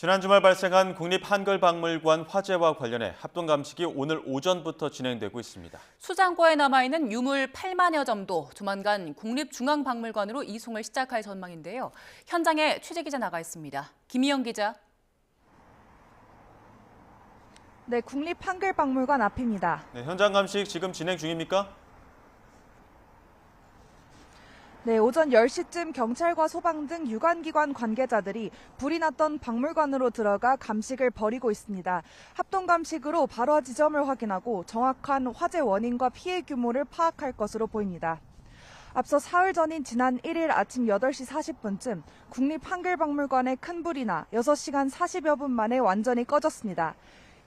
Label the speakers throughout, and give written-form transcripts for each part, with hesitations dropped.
Speaker 1: 지난 주말 발생한 국립한글박물관 화재와 관련해 합동감식이 오늘 오전부터 진행되고 있습니다.
Speaker 2: 수장고에 남아있는 유물 8만여 점도 조만간 국립중앙박물관으로 이송을 시작할 전망인데요. 현장에 취재기자 나가 있습니다. 김희영 기자.
Speaker 3: 네, 국립한글박물관 앞입니다.
Speaker 1: 네, 현장 감식 지금 진행 중입니까?
Speaker 3: 네, 오전 10시쯤 경찰과 소방 등 유관기관 관계자들이 불이 났던 박물관으로 들어가 감식을 벌이고 있습니다. 합동감식으로 발화 지점을 확인하고 정확한 화재 원인과 피해 규모를 파악할 것으로 보입니다. 앞서 사흘 전인 지난 1일 아침 8시 40분쯤 국립한글박물관에 큰 불이 나 6시간 40여 분 만에 완전히 꺼졌습니다.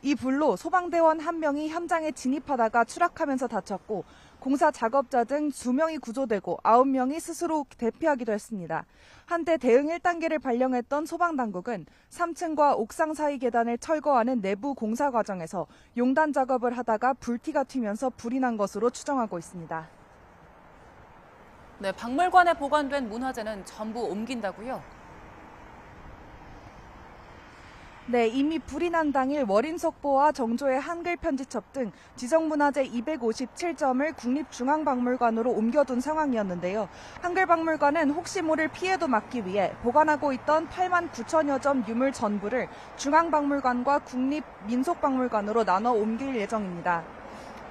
Speaker 3: 이 불로 소방대원 1명이 현장에 진입하다가 추락하면서 다쳤고 공사 작업자 등 2명이 구조되고 9명이 스스로 대피하기도 했습니다. 한때 대응 1단계를 발령했던 소방당국은 3층과 옥상 사이 계단을 철거하는 내부 공사 과정에서 용단 작업을 하다가 불티가 튀면서 불이 난 것으로 추정하고 있습니다.
Speaker 2: 네, 박물관에 보관된 문화재는 전부 옮긴다고요?
Speaker 3: 네, 이미 불이 난 당일 월인석보와 정조의 한글 편지첩 등 지정문화재 257점을 국립중앙박물관으로 옮겨둔 상황이었는데요. 한글박물관은 혹시 모를 피해도 막기 위해 보관하고 있던 8만 9천여 점 유물 전부를 중앙박물관과 국립민속박물관으로 나눠 옮길 예정입니다.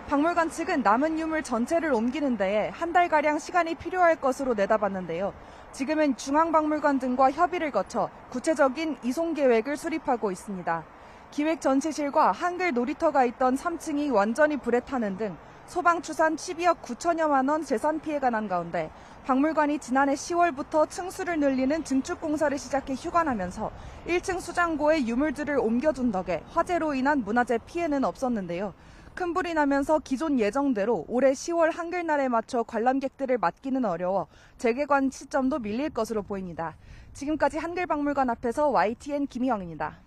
Speaker 3: 박물관 측은 남은 유물 전체를 옮기는 데에 한 달가량 시간이 필요할 것으로 내다봤는데요. 지금은 중앙박물관 등과 협의를 거쳐 구체적인 이송 계획을 수립하고 있습니다. 기획전시실과 한글 놀이터가 있던 3층이 완전히 불에 타는 등 소방추산 12억 9천여만 원 재산 피해가 난 가운데 박물관이 지난해 10월부터 층수를 늘리는 증축 공사를 시작해 휴관하면서 1층 수장고에 유물들을 옮겨둔 덕에 화재로 인한 문화재 피해는 없었는데요. 큰 불이 나면서 기존 예정대로 올해 10월 한글날에 맞춰 관람객들을 맞기는 어려워 재개관 시점도 밀릴 것으로 보입니다. 지금까지 한글박물관 앞에서 YTN 김희영입니다.